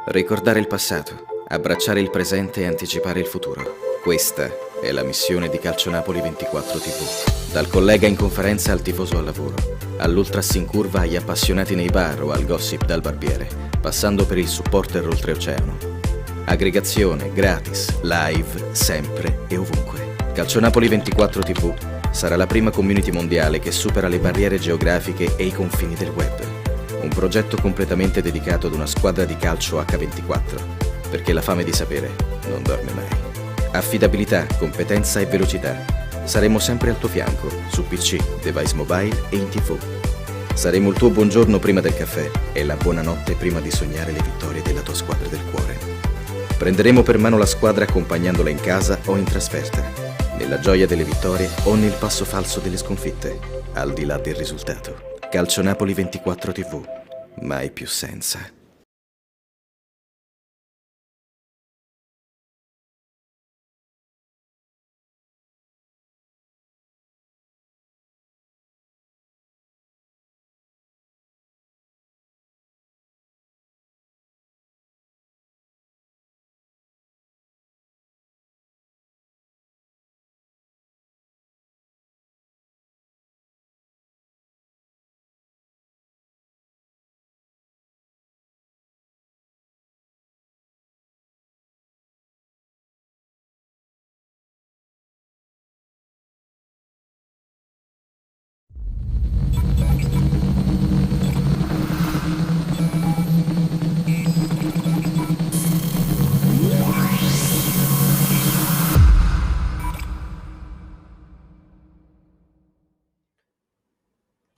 Ricordare il passato, abbracciare il presente e anticipare il futuro. Questa è la missione di Calcio Napoli 24 TV. Dal collega in conferenza al tifoso al lavoro, all'ultras in curva agli appassionati nei bar o al gossip dal barbiere, passando per il supporter oltreoceano. Aggregazione, gratis, live, sempre e ovunque. Calcio Napoli 24 TV sarà la prima community mondiale che supera le barriere geografiche e i confini del web. Un progetto completamente dedicato ad una squadra di calcio H24, perché la fame di sapere non dorme mai. Affidabilità, competenza e velocità. Saremo sempre al tuo fianco, su PC, device mobile e in TV. Saremo il tuo buongiorno prima del caffè e la buonanotte prima di sognare le vittorie della tua squadra del cuore. Prenderemo per mano la squadra accompagnandola in casa o in trasferta, nella gioia delle vittorie o nel passo falso delle sconfitte, al di là del risultato. Calcio Napoli 24 TV, mai più senza.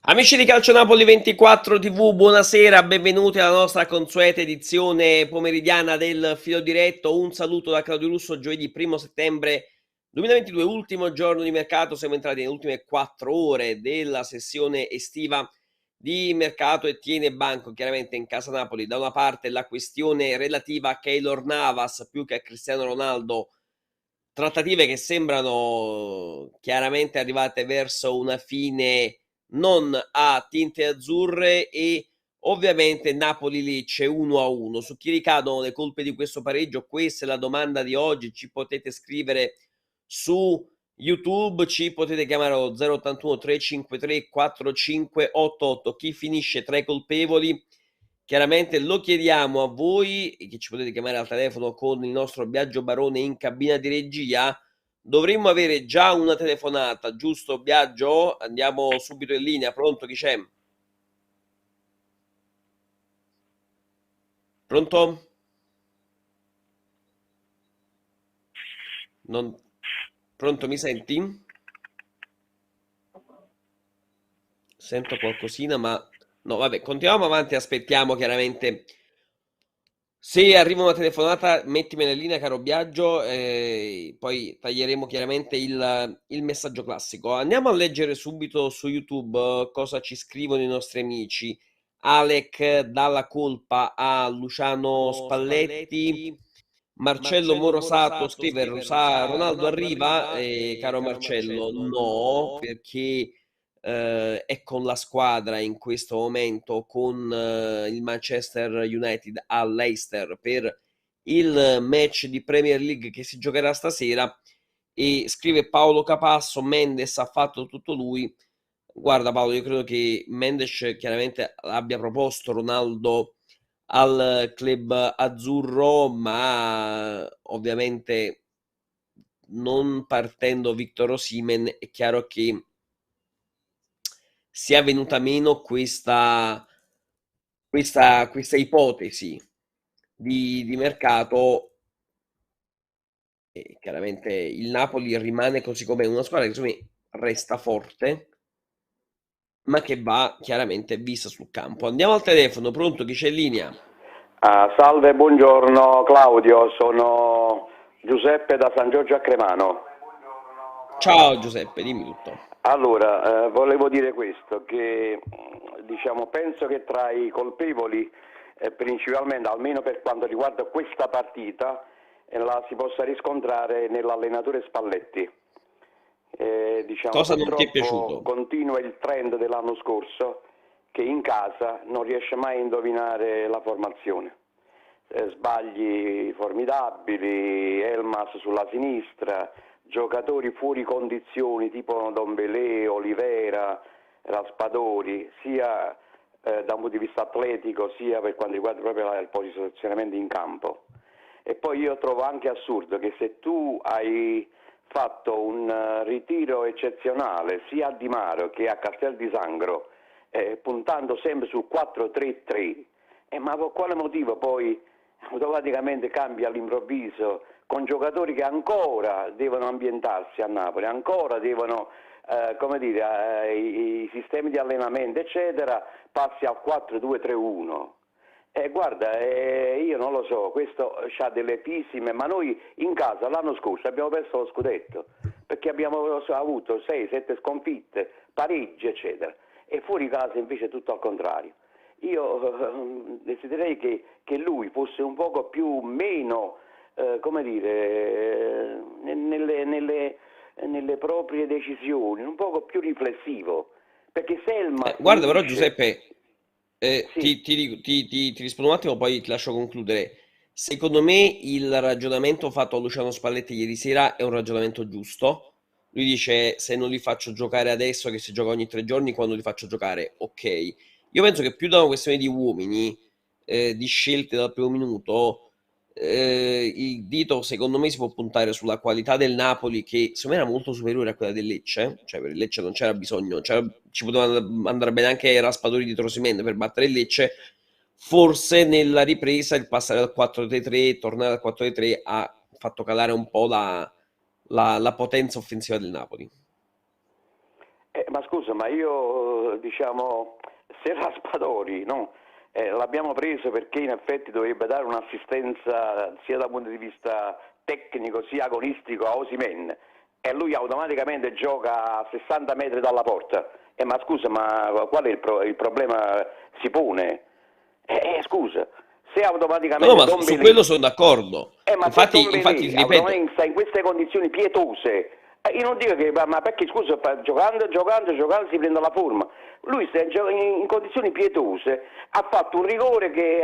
Amici di Calcio Napoli 24 TV, buonasera, benvenuti alla nostra consueta edizione pomeridiana del filo diretto. Un saluto da Claudio Russo, giovedì 1 settembre 2022, ultimo giorno di mercato. Siamo entrati nelle ultime 4 ore della sessione estiva di mercato e tiene banco chiaramente in casa Napoli. Da una parte la questione relativa a Keylor Navas più che a Cristiano Ronaldo, trattative che sembrano chiaramente arrivate verso una fine non a tinte azzurre, e ovviamente Napoli-Lecce 1-1. Su chi ricadono le colpe di questo pareggio? Questa è la domanda di oggi. Ci potete scrivere su YouTube, ci potete chiamare allo 081 353 4588. Chi finisce tra i colpevoli? Chiaramente lo chiediamo a voi, che ci potete chiamare al telefono con il nostro Biagio Barone in cabina di regia. Dovremmo avere già una telefonata, giusto Biagio? Andiamo subito in linea, pronto? Chi c'è? Pronto? Non... Pronto, mi senti? Sento qualcosina, ma... No, vabbè, continuiamo avanti, aspettiamo chiaramente. Se arriva una telefonata, mettimela in linea, caro Biagio, poi taglieremo chiaramente il messaggio classico. Andiamo a leggere subito su YouTube cosa ci scrivono i nostri amici. Alec dà la colpa a Luciano Spalletti. Marcello Morosato scrive: Ronaldo arriva, caro Marcello, no, perché è con la squadra in questo momento, con il Manchester United a Leicester per il match di Premier League che si giocherà stasera. E scrive Paolo Capasso: Mendes ha fatto tutto lui. Guarda Paolo, io credo che Mendes chiaramente abbia proposto Ronaldo al club azzurro, ma ovviamente non partendo Victor Osimhen è chiaro che sia venuta meno questa ipotesi di mercato, e chiaramente il Napoli rimane così come una squadra che secondo me resta forte, ma che va chiaramente vista sul campo. Andiamo al telefono, pronto? Chi c'è in linea? Salve, buongiorno Claudio, sono Giuseppe da San Giorgio a Cremano. Ciao Giuseppe, dimmi tutto. Allora, volevo dire questo, che diciamo, penso che tra i colpevoli, principalmente, almeno per quanto riguarda questa partita, la si possa riscontrare nell'allenatore Spalletti. Diciamo, Cosa non ti è purtroppo piaciuto? continua il trend dell'anno scorso, che in casa non riesce mai a indovinare la formazione. sbagli formidabili, Elmas sulla sinistra, giocatori fuori condizioni tipo Dombelé, Olivera, Raspadori, sia da un punto di vista atletico sia per quanto riguarda proprio il posizionamento in campo. E poi io trovo anche assurdo che se tu hai fatto un ritiro eccezionale sia a Di Mario che a Castel di Sangro, puntando sempre sul 4-3-3, ma per quale motivo poi automaticamente cambia all'improvviso con giocatori che ancora devono ambientarsi a Napoli, ancora devono i sistemi di allenamento eccetera, passi al 4-2-3-1. Guarda, io non lo so, questo ha delle fisime, ma noi in casa l'anno scorso abbiamo perso lo scudetto perché abbiamo avuto 6-7 sconfitte, pareggi eccetera, e fuori casa invece è tutto al contrario. Io desidererei che lui fosse un poco più meno, nelle proprie decisioni, un poco più riflessivo, perché Selma Guarda, però dice, Giuseppe, sì, ti rispondo un attimo, poi ti lascio concludere. Secondo me il ragionamento fatto a Luciano Spalletti ieri sera è un ragionamento giusto. Lui dice: se non li faccio giocare adesso, che si gioca ogni 3 giorni, quando li faccio giocare, ok. Io penso che più da una questione di uomini, di scelte dal primo minuto, il dito secondo me si può puntare sulla qualità del Napoli, che secondo me era molto superiore a quella del Lecce. Cioè per il Lecce non c'era bisogno, ci poteva andare bene anche Raspadori di Osimhen per battere il Lecce. Forse nella ripresa il passare dal 4-3-3, tornare al 4-3 ha fatto calare un po' la potenza offensiva del Napoli. ma scusa, ma io diciamo, se Raspadori, no? L'abbiamo preso perché in effetti dovrebbe dare un'assistenza sia dal punto di vista tecnico sia agonistico a Osimhen, e lui automaticamente gioca a 60 metri dalla porta. Ma scusa, ma qual è il problema si pone? Scusa, se No, automaticamente ma su quello sono d'accordo. ma se Infatti, ti ripeto, automaticamente sta in queste condizioni pietose, io non dico che, ma perché scusa, giocando si prende la forma. Lui sta in condizioni pietose, ha fatto un rigore che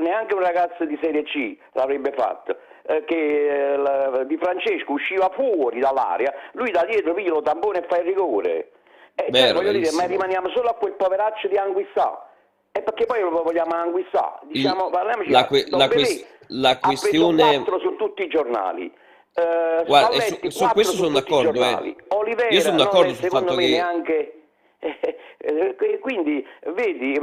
neanche un ragazzo di Serie C l'avrebbe fatto, Di Francesco usciva fuori dall'area, lui da dietro piglia lo tampone e fa il rigore. vero, Voglio dire, ma verissimo. rimaniamo solo a quel poveraccio di Anguissà. E perché poi lo vogliamo Anguissà? Diciamo, parliamoci, Dombelé La ha preso questione... 4 su tutti i giornali, Guarda, Spalletti su 4 questo su sono tutti i d'accordo, giornali, Io sono Olivera non d'accordo è sul secondo fatto me che... neanche... quindi vedi,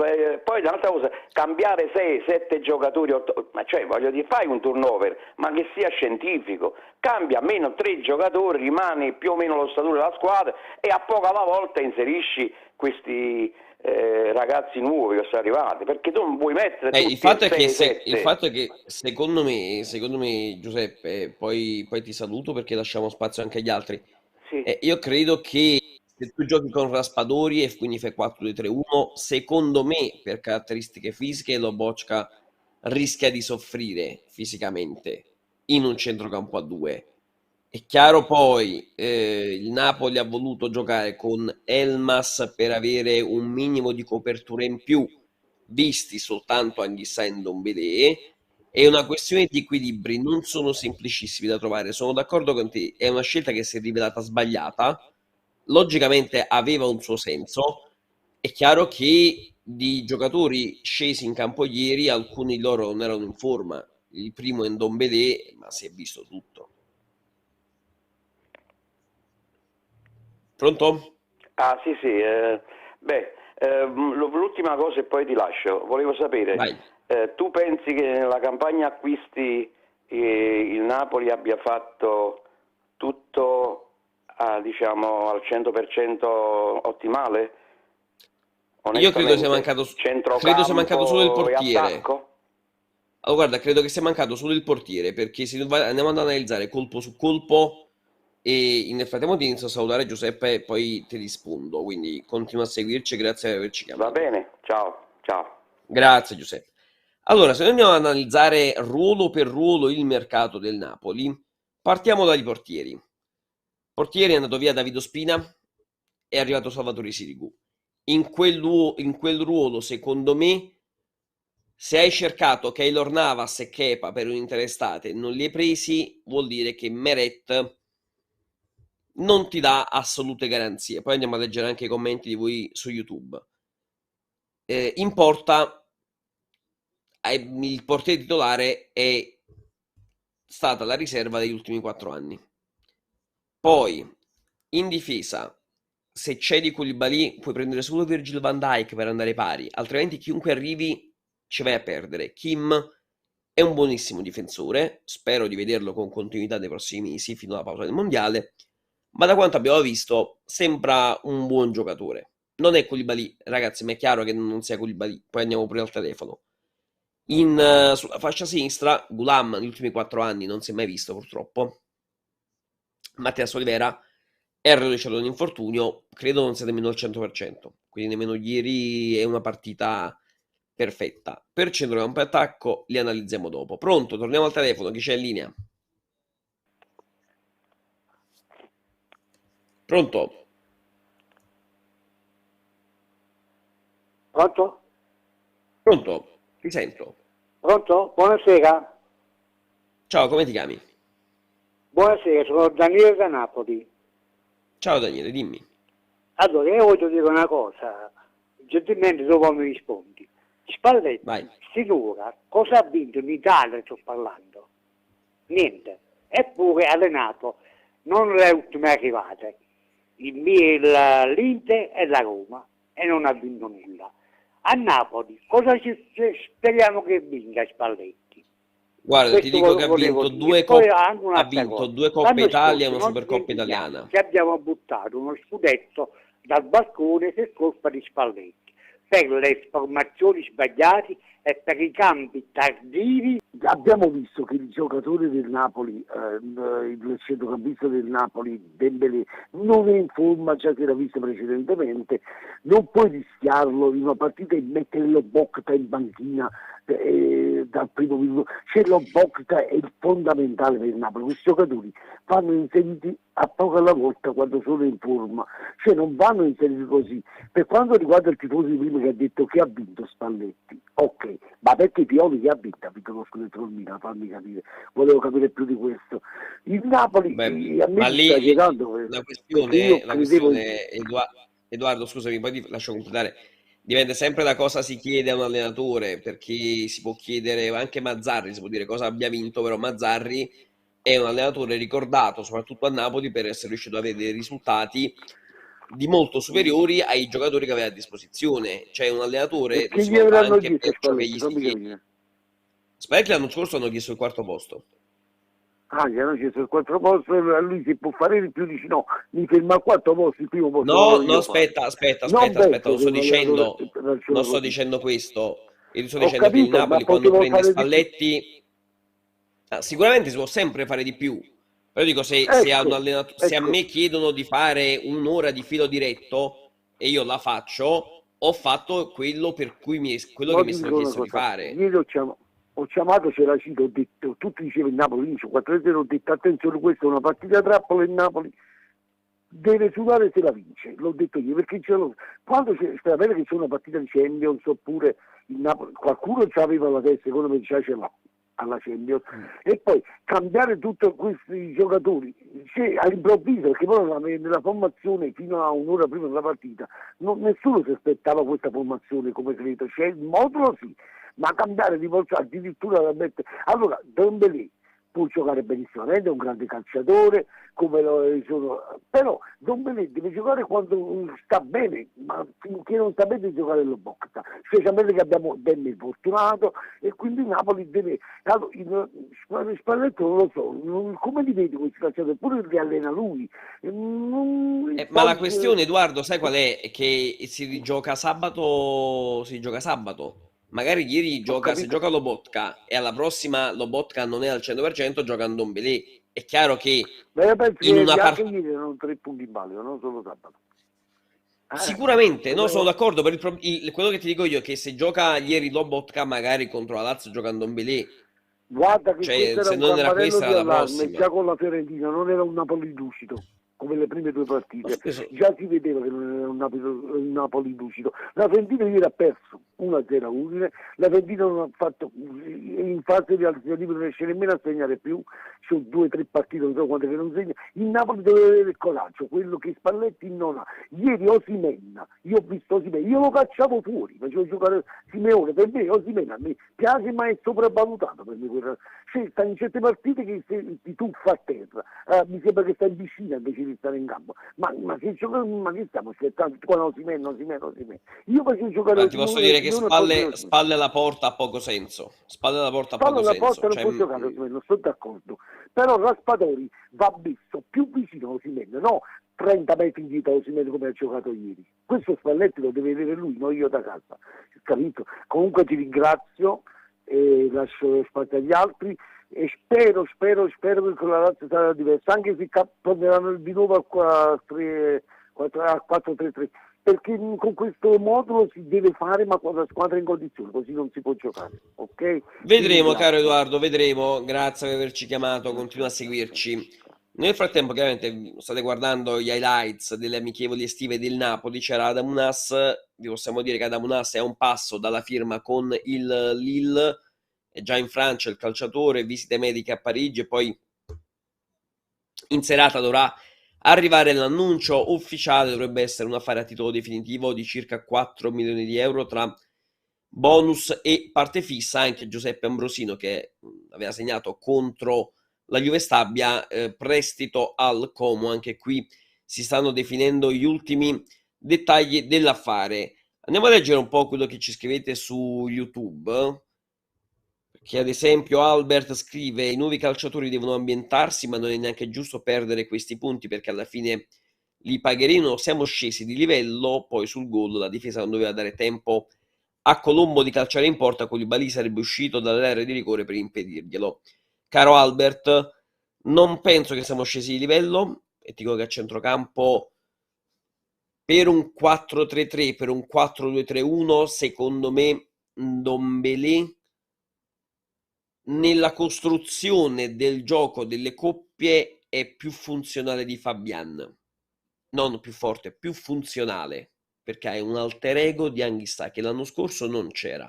poi un'altra cosa, cambiare 6-7 giocatori, 8, ma cioè voglio dire, fai un turnover, ma che sia scientifico, cambia almeno 3 giocatori, rimane più o meno lo statuto della squadra e a poco alla volta inserisci questi ragazzi nuovi che sono arrivati, perché tu non puoi mettere il tutti fatto e è che, 6-7. secondo me, Giuseppe, poi ti saluto perché lasciamo spazio anche agli altri. Sì. Io credo che se tu giochi con Raspadori e quindi fai 4-2-3-1, secondo me, per caratteristiche fisiche, Lobotka rischia di soffrire fisicamente in un centrocampo a 2. È chiaro poi, il Napoli ha voluto giocare con Elmas per avere un minimo di copertura in più, visti soltanto Anghissà e Ndombele. È una questione di equilibri, non sono semplicissimi da trovare. Sono d'accordo con te, è una scelta che si è rivelata sbagliata. Logicamente aveva un suo senso. È chiaro che di giocatori scesi in campo ieri, alcuni di loro non erano in forma. Il primo è Ndombele, ma si è visto tutto. Pronto? Ah sì, l'ultima cosa e poi ti lascio. Volevo sapere, Vai. tu pensi che nella campagna acquisti il Napoli abbia fatto tutto diciamo al 100% ottimale? Io credo sia Onestamente, mancato solo il centrocampo e portiere. attacco? Allora, guarda, credo che sia mancato solo il portiere, perché se andiamo ad analizzare colpo su colpo, e nel frattempo ti inizio a salutare Giuseppe e poi ti rispondo, quindi continua a seguirci, grazie per averci Va chiamato. bene, ciao, ciao. Grazie Giuseppe. Allora, se noi andiamo ad analizzare ruolo per ruolo il mercato del Napoli, partiamo dai portieri. Portiere è andato via Davido Spina, è arrivato Salvatore Sirigu. In quel ruolo, secondo me, Se hai cercato Keylor Navas e Kepa per un'intera estate e non li hai presi, vuol dire che Meret non ti dà assolute garanzie. Poi andiamo a leggere anche i commenti di voi su YouTube. In porta, il portiere titolare è stata la riserva degli ultimi 4 anni. Poi, in difesa, se cedi Koulibaly, puoi prendere solo Virgil van Dijk per andare pari, altrimenti chiunque arrivi ci vai a perdere. Kim è un buonissimo difensore, spero di vederlo con continuità nei prossimi mesi, fino alla pausa del mondiale, ma da quanto abbiamo visto sembra un buon giocatore. Non è Koulibaly, ragazzi, ma è chiaro che non sia Koulibaly, poi andiamo pure al telefono. Sulla fascia sinistra, Gulam negli ultimi 4 anni non si è mai visto purtroppo. Mattias Olivera è reduce da un infortunio, credo non sia nemmeno al 100%, quindi nemmeno ieri è una partita perfetta. Per centrocampo e attacco li analizziamo dopo. Pronto, torniamo al telefono, chi c'è in linea? Pronto? Pronto? Pronto? Ti sento. Pronto? Buonasera. Ciao, come ti chiami? Buonasera, sono Daniele da Napoli. Ciao Daniele, dimmi. Allora, io voglio dire una cosa, gentilmente dopo mi rispondi. Spalletti, Vai. sinora, cosa ha vinto in Italia, sto parlando? Niente. Eppure ha allenato non le ultime arrivate, l'Inter e la Roma, e non ha vinto nulla. A Napoli, cosa speriamo che vinca Spalletti? Guarda, ti Questo dico che ha volevo vinto dire. due Poi coppe, anche ha un'altra vinto cosa. 2 Coppe L'anno Italia e scorso una non Supercoppa dimentichiamo italiana. che abbiamo buttato uno scudetto dal balcone per colpa di Spalletti, per le formazioni sbagliate e per i cambi tardivi. Abbiamo visto che il giocatore del Napoli, il centrocampista del Napoli, Dembélé, non è in forma, già si era visto precedentemente. Non puoi rischiarlo in una partita e mettere lo Bocca in banchina dal primo minuto. Cioè lo Bocca è il fondamentale per il Napoli. Questi giocatori vanno inseriti a poco alla volta quando sono in forma, cioè non vanno inseriti così. Per quanto riguarda il tifoso di prima che ha detto che ha vinto Spalletti, ok, ma perché Pioli che ha vinto lo scudetto col Milan, fammi capire, volevo capire più di questo. Il Napoli Beh, a me ma mi sta lì chiedendo la perché io la credevo questione Edoardo, scusami, poi ti lascio completare. Dipende sempre da cosa si chiede a un allenatore, perché si può chiedere anche Mazzarri, si può dire cosa abbia vinto, però Mazzarri è un allenatore ricordato soprattutto a Napoli per essere riuscito ad avere dei risultati di molto superiori ai giocatori che aveva a disposizione. Cioè un allenatore e lo che si gli valuta avranno anche chiesto per ciò che Spalletti, gli si fammi chiede. capire. Spalletti l'anno scorso hanno chiesto il 4º posto. Ah, gli hanno chiesto il 4 posto, a lui si può fare di più, dici no, mi ferma al 4 posto, il primo posto No, lo no, io fare. aspetta, Non penso non che sto un allenatore dicendo, ragiona non sto così. dicendo questo. Io sto Ho dicendo che il capito, ma Napoli quando potevo prende fare di più. Spalletti, sicuramente si può sempre fare di più. Però dico, se a un allenatore, se a ecco. me chiedono di fare un'ora di filo diretto e io la faccio, ho fatto quello per cui quello che Ma mi è ti stato dico una chiesto di cosa, fare. ieri ho chiamato, c'era Cito, ho detto, tutti dicevano il Napoli vince 4-0, ho detto attenzione, questa è una partita trappola, il Napoli deve sudare se la vince, l'ho detto io, perché quando sta bene che c'è una partita di Champions oppure il Napoli, qualcuno ci aveva la testa, secondo me già ce l'ha alla Champions, e poi cambiare tutti questi giocatori all'improvviso, perché poi nella formazione fino a un'ora prima della partita nessuno si aspettava questa formazione come credo, c'è il modulo sì, ma cambiare di volta addirittura da mettere. Allora Dembélé può giocare benissimo, è un grande calciatore, come sono, però Dembélé deve giocare quando sta bene, ma finché non sta bene deve giocare lo Bocca, specialmente che abbiamo Dembélé fortunato e quindi Napoli deve. Allora, Spalletti non lo so, come li vedi questi calciatori? Eppure li allena lui. Ma la questione, Edoardo, sai qual è? È che si gioca sabato, Magari ieri Ho se capito. gioca Lobotka e alla prossima Lobotka non è al 100%, gioca Ndombele. È chiaro che Ma io penso in che una anche partita... ieri erano 3 punti in palio, non solo sabato. Sicuramente, no, sono Dovevo- d'accordo. Quello che ti dico io è che se gioca ieri Lobotka magari contro la Lazio gioca Ndombele. Guarda che questo Cioè, era se un non era campanello questa di era la allarme, prossima. già con la Fiorentina non era un Napoli lucido, come le prime 2 Ma partite, scusa, già si vedeva che non era un il Napoli lucido. La Fiorentina ieri ha perso 1-0 a Udine, la Fiorentina non ha fatto, in fase di alternativo non riesce nemmeno a segnare più, su 2-3 partite non so quante che non segna. Il Napoli deve avere il coraggio, quello che Spalletti non ha. Ieri Osimhen, io ho visto Osimhen, io lo cacciavo fuori, facevo giocare Simeone, per me Osimhen a me piace ma è sopravvalutato per me. Cioè, sta in certe partite che ti tuffa a terra, mi sembra che sta in piscina invece di stare in campo, ma che stiamo aspettando qua? Osimhen. Io facevo giocare Ti posso dire che spalle alla porta ha poco senso. Spalle alla porta ha Fallo poco alla senso. porta non Cioè, può giocare Osimhen, non sto d'accordo, però Raspadori va visto più vicino a Osimhen, no 30 metri dietro a Osimhen come ha giocato ieri. Questo Spalletti lo deve vedere lui, non io da casa, capito? Comunque ti ringrazio e lascio lo spazio agli altri e spero che con la Lazio sarà diversa, anche se torneranno di nuovo a 4-3-3, perché con questo modulo si deve fare ma con la squadra in condizione, così non si può giocare, ok? vedremo, caro Edoardo, vedremo. Grazie per averci chiamato, continua a seguirci. Nel frattempo, chiaramente, state guardando gli highlights delle amichevoli estive del Napoli. C'era Adam Unas. Vi possiamo dire che Adam Unas è a un passo dalla firma con il Lille. È già in Francia il calciatore, visite mediche a Parigi e poi in serata dovrà arrivare l'annuncio ufficiale. Dovrebbe essere un affare a titolo definitivo di circa 4 milioni di euro tra bonus e parte fissa. Anche Giuseppe Ambrosino, che aveva segnato contro la Juve Stabia, prestito al Como. Anche qui si stanno definendo gli ultimi dettagli dell'affare. Andiamo a leggere un po' quello che ci scrivete su YouTube, che ad esempio Albert scrive: i nuovi calciatori devono ambientarsi, ma non è neanche giusto perdere questi punti perché alla fine li pagheremo. Siamo scesi di livello. Poi sul gol la difesa non doveva dare tempo a Colombo di calciare in porta, Koulibaly sarebbe uscito dall'area di rigore per impedirglielo. Caro Albert, non penso che siamo scesi di livello e ti dico che a centrocampo per un 4-3-3, per un 4-2-3-1, secondo me Ndombele nella costruzione del gioco delle coppie è più funzionale di Fabian, non più forte, più funzionale, perché è un alter ego di Anghissà che l'anno scorso non c'era.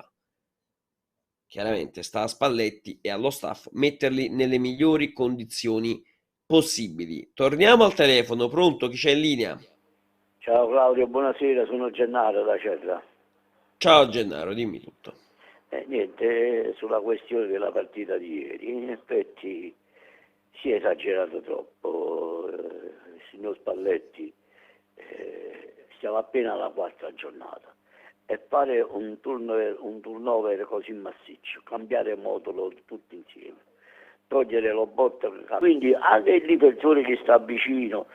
Chiaramente sta a Spalletti e allo staff metterli nelle migliori condizioni possibili. Torniamo al telefono, pronto? Chi c'è in linea? Ciao Claudio, buonasera, sono Gennaro da Cerra. Ciao Gennaro, dimmi tutto. Niente, sulla questione della partita di ieri, in effetti si è esagerato troppo. Il signor Spalletti, stiamo appena alla quarta giornata e fare un turnover così massiccio, cambiare modulo tutti insieme, togliere lo botto, quindi anche il difensore che sta vicino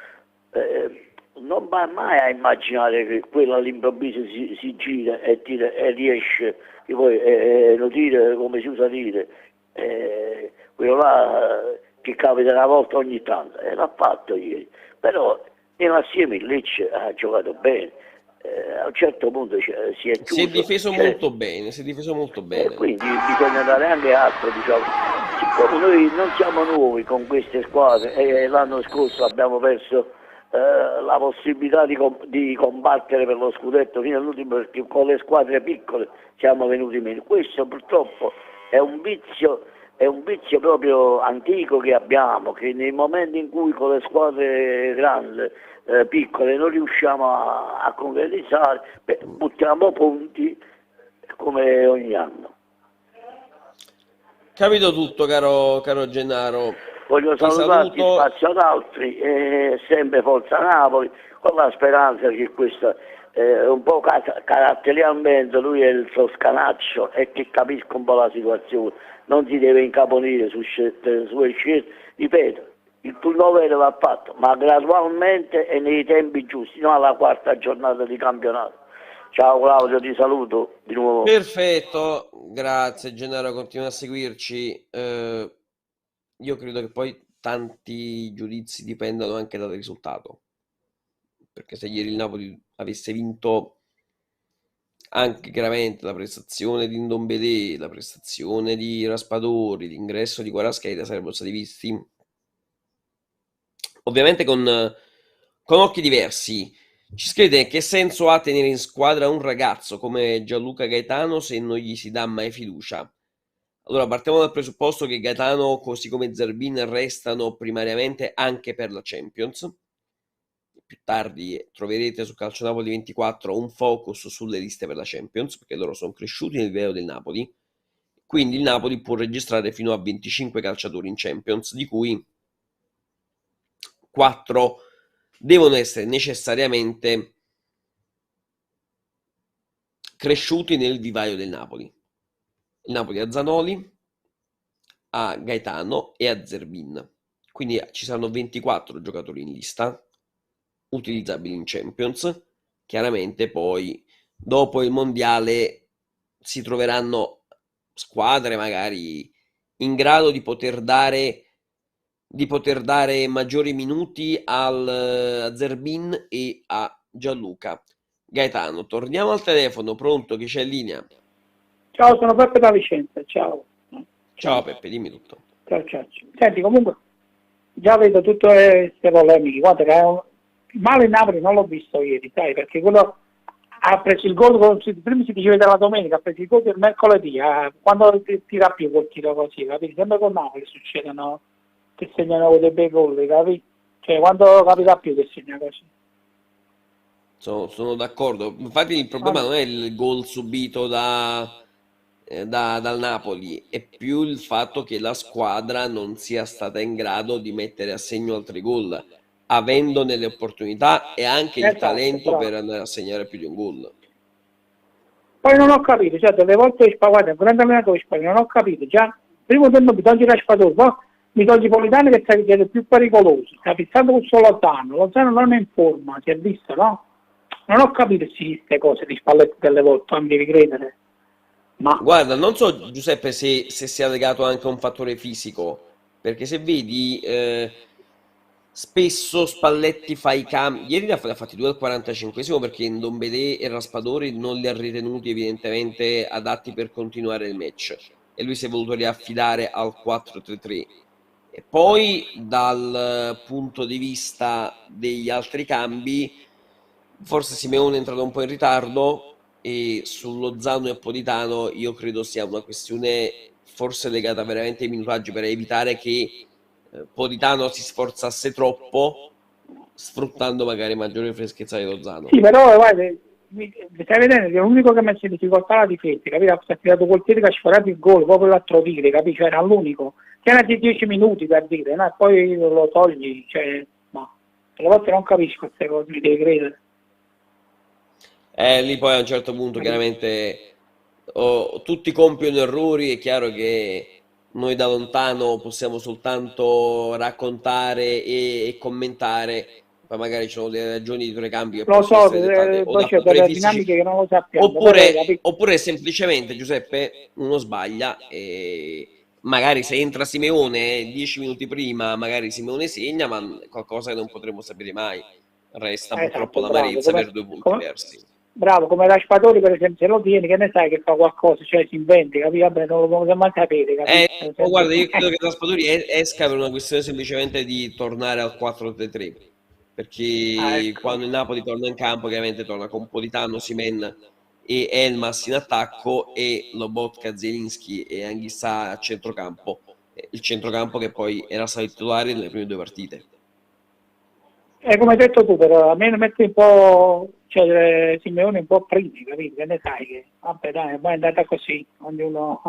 non va mai a immaginare che quello all'improvviso si gira e tira e riesce, che poi lo tira, come si usa a dire, quello là che capita una volta ogni tanto, l'ha fatto ieri, però nell'assieme il Lecce ha giocato bene, a un certo punto si è chiuso. Si è difeso molto bene, si è difeso molto bene. Quindi bisogna dare anche altro, diciamo. Siccome noi non siamo nuovi con queste squadre e l'anno scorso abbiamo perso la possibilità di combattere per lo scudetto fino all'ultimo, perché con le squadre piccole siamo venuti meno. Questo purtroppo è un vizio proprio antico che abbiamo, che nei momenti in cui con le squadre grandi, piccole, non riusciamo a concretizzare, buttiamo punti come ogni anno. Capito tutto, caro Gennaro. Voglio salutarti, spazio ad altri, sempre Forza Napoli, con la speranza che questa un po' caratterialmente lui è il toscanaccio e che capisca un po' la situazione, non si deve incaponire sulle scelte, ripeto, il turnover va fatto, ma gradualmente e nei tempi giusti, non alla quarta giornata di campionato. Ciao Claudio, ti saluto di nuovo. Perfetto, grazie Gennaro, continua a seguirci. Io credo che poi tanti giudizi dipendano anche dal risultato, perché se ieri il Napoli avesse vinto anche chiaramente la prestazione di Ndombele, la prestazione di Raspadori, l'ingresso di Kvaratskhelia sarebbero stati visti ovviamente con occhi diversi. Ci scrivete: che senso ha tenere in squadra un ragazzo come Gianluca Gaetano se non gli si dà mai fiducia? Allora, partiamo dal presupposto che Gaetano, così come Zerbin, restano primariamente anche per la Champions. Più tardi troverete su Calcio Napoli 24 un focus sulle liste per la Champions, perché loro sono cresciuti nel livello del Napoli. Quindi il Napoli può registrare fino a 25 calciatori in Champions, di cui 4 devono essere necessariamente cresciuti nel vivaio del Napoli. Il Napoli ha Zanoli, a Gaetano e a Zerbin. Quindi ci saranno 24 giocatori in lista utilizzabili in Champions. Chiaramente poi dopo il mondiale si troveranno squadre magari in grado di poter dare maggiori minuti a Zerbin e a Gianluca. Gaetano, torniamo al telefono, pronto, chi c'è in linea? Ciao, sono Peppe da Vicenza, ciao. Ciao Peppe, dimmi tutto. Ciao. Senti, comunque, già vedo tutte queste polemiche, guarda che il male in Napoli non l'ho visto ieri, sai, perché quello ha preso il gol, prima si diceva della domenica, ha preso il gol del mercoledì, quando tira più col tiro così, capito? Sempre con Napoli succedono che segnano dei bei gol, capito? Cioè, quando capita più che segna così. Sono d'accordo, infatti il problema non è il gol subito dal Napoli, è più il fatto che la squadra non sia stata in grado di mettere a segno altri gol, avendone le opportunità e anche il talento bravo. per andare a segnare più di un gol. Poi non ho capito, cioè delle volte guarda, un grande allenatore spagnolo, non ho capito, già primo tempo mi togli Raspadori, poi mi togli Politano che è più pericoloso, sta fissando con solo Lozano non è in forma, si è visto, no? Non ho capito queste cose di Spalletti delle volte, non mi devi credere. Ma guarda, non so Giuseppe se sia legato anche a un fattore fisico, perché se vedi spesso Spalletti fa i cambi, ieri ne ha fatti 2 al 45esimo perché Ndombele e Raspadori non li ha ritenuti evidentemente adatti per continuare il match e lui si è voluto riaffidare al 4-3-3. E poi dal punto di vista degli altri cambi, forse Simeone è entrato un po' in ritardo e sullo Lozano e Politano io credo sia una questione forse legata veramente ai minutaggi per evitare che Politano si sforzasse troppo sfruttando magari maggiore freschezza di Lozano. sì, però guarda, mi stai vedendo che è l'unico che ha messo in difficoltà la difesa, capito? Si è tirato col piede che ha sforato il gol, proprio l'altro tiro, capito? Cioè, era l'unico. C'era di 10 minuti per dire, no? E poi lo togli, cioè, no. Alle volte non capisco queste cose, mi devi credere. Lì poi a un certo punto chiaramente tutti compiono errori, è chiaro che noi da lontano possiamo soltanto raccontare e commentare, poi magari ci sono delle ragioni dietro i cambi che Lo possono so, essere dettate o poi da c'è fattori delle fisici, dinamiche che non lo sappiamo. Però, oppure semplicemente Giuseppe uno sbaglia e magari se entra Simeone 10 minuti prima, magari Simeone segna, ma qualcosa che non potremo sapere mai. Resta purtroppo esatto, l'amarezza bravo, per 2 punti persi. bravo, come Raspadori per esempio, se lo tieni, che ne sai che fa qualcosa, cioè si inventi, capito? Vabbè, non lo possiamo mai sapere, capito? Guarda, io credo che Raspadori esca per una questione semplicemente di tornare al 4-3-3, perché Ecco. quando il Napoli torna in campo chiaramente torna con Politano, Osimhen e Elmas in attacco e Lobotka, Zielinski e Anghissà a centrocampo, il centrocampo che poi era stato titolare nelle prime 2 partite. Come hai detto tu, però a me ne metti un po', cioè Simeone un po' primi, capito? Che ne sai che, vabbè dai, poi è andata così, ognuno...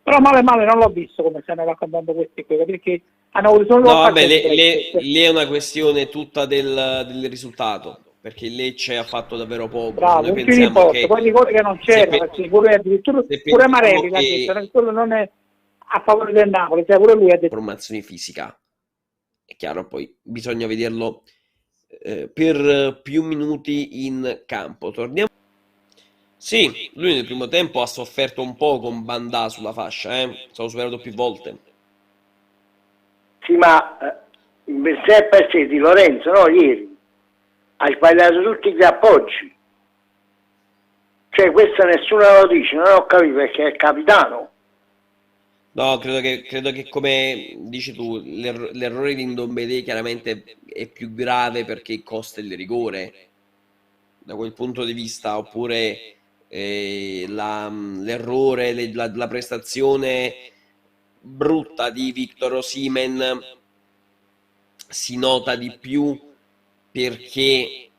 Però male non l'ho visto come stanno raccontando questi qui, perché hanno avuto solo... No, vabbè, lì è una questione tutta del risultato, perché il Lecce ha fatto davvero poco. Bravo, Noi un filo in pensiamo porta, poi ricordi che non c'era, perché pure addirittura pure Marelli l'ha detto, che quello non è a favore del Napoli, cioè pure lui ha detto... Formazione fisica, è chiaro, poi bisogna vederlo per più minuti in campo. Torniamo. Sì, lui nel primo tempo ha sofferto un po' con Bandà sulla fascia, stato superato più volte. Sì, ma per sé di Lorenzo, no, ieri ha sbagliato tutti gli appoggi. Cioè questo nessuno lo dice, non ho capito perché è il capitano. No, credo che come dici tu, l'errore di Ndombele chiaramente è più grave perché costa il rigore da quel punto di vista, oppure l'errore, la prestazione brutta di Victor Osimhen si nota di più perché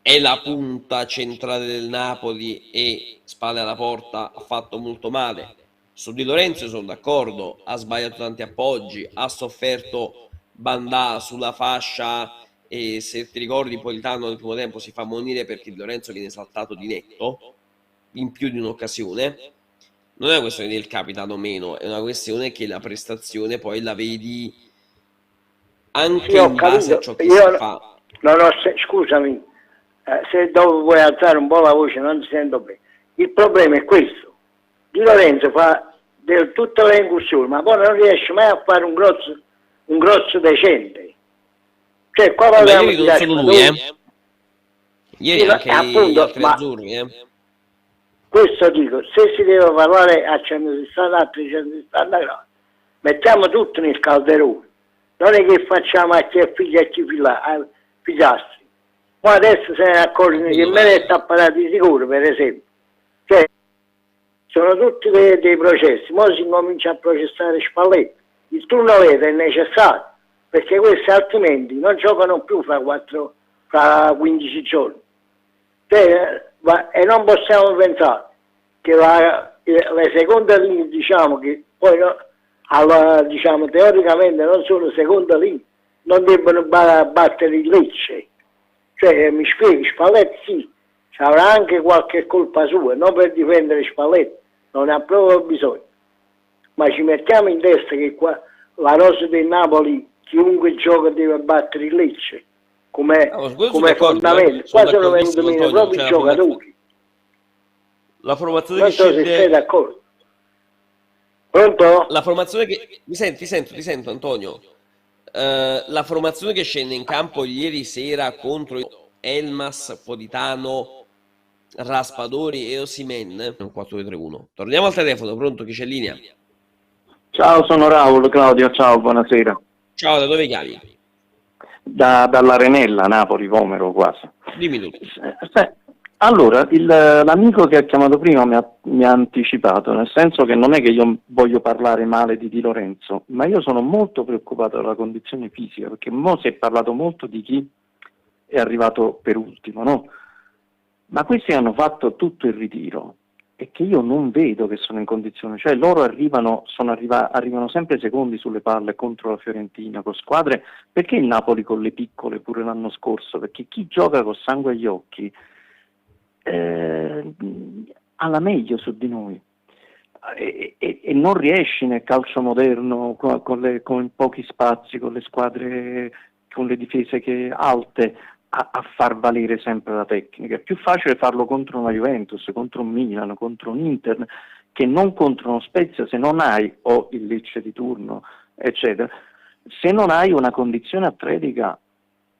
è la punta centrale del Napoli e spalle alla porta ha fatto molto male. Su Di Lorenzo sono d'accordo, ha sbagliato tanti appoggi, ha sofferto Bandà sulla fascia e se ti ricordi Politano nel primo tempo si fa ammonire perché Di Lorenzo viene saltato di netto in più di un'occasione. Non è una questione del capitano meno, è una questione che la prestazione poi la vedi anche Sì, ho in base a capito. ciò che si Io fa. non ho scusami, se dopo vuoi alzare un po' la voce non ti sento bene. Il problema è questo. Di Lorenzo fa tutte le incursioni, ma poi non riesce mai a fare un grosso decente. Cioè, qua Ma parliamo ieri di non solo lui, Ieri Sì, anche gli appunto, altri ma azzurri, questo dico, se si deve parlare a 160 a 360 gradi, mettiamo tutto nel calderone. Non è che facciamo a chi è figlio e a chi figliastri. Ma adesso se ne accorgono che me ne sta parlando di sicuro, per esempio. Cioè, sono tutti dei processi. Ora si comincia a processare Spalletti. Il turno verde è necessario, perché questi altrimenti non giocano più fra 15 giorni. Cioè, e non possiamo pensare che le seconde linee, diciamo, che poi diciamo, teoricamente non sono seconde linee, non debbono battere il Lecce. Cioè, mi spieghi, Spalletti sì, avrà anche qualche colpa sua, non per difendere Spalletti, non ne ha proprio bisogno. Ma ci mettiamo in testa che qua la rosa del Napoli, chiunque gioca deve battere il Lecce, come fondamento. Qua sono venuti meno proprio i giocatori. La formazione Non che so se sei d'accordo. Pronto? La formazione che... ti sento Antonio. La formazione che scende in campo ieri sera contro Elmas, Politano, Raspadori e Osimhen, un 4-2-3-1. Torniamo al telefono, pronto? Chi c'è in linea? Ciao, sono Raul, Claudio, ciao, buonasera. Ciao, da dove chiami? Dall'Arenella, Napoli, Vomero quasi. Dimmi tu. Allora, l'amico che ha chiamato prima mi ha anticipato, nel senso che non è che io voglio parlare male di Di Lorenzo, ma io sono molto preoccupato della condizione fisica, perché mo si è parlato molto di chi è arrivato per ultimo, no? Ma questi hanno fatto tutto il ritiro e che io non vedo che sono in condizione, cioè loro arrivano sempre secondi sulle palle contro la Fiorentina, con squadre, perché il Napoli con le piccole pure l'anno scorso? Perché chi gioca con sangue agli occhi ha la meglio su di noi e non riesci nel calcio moderno con pochi spazi, con le squadre, con le difese alte a far valere sempre la tecnica. È più facile farlo contro una Juventus, contro un Milan, contro un Inter, che non contro uno Spezia, se non hai o il Lecce di turno, eccetera, se non hai una condizione atletica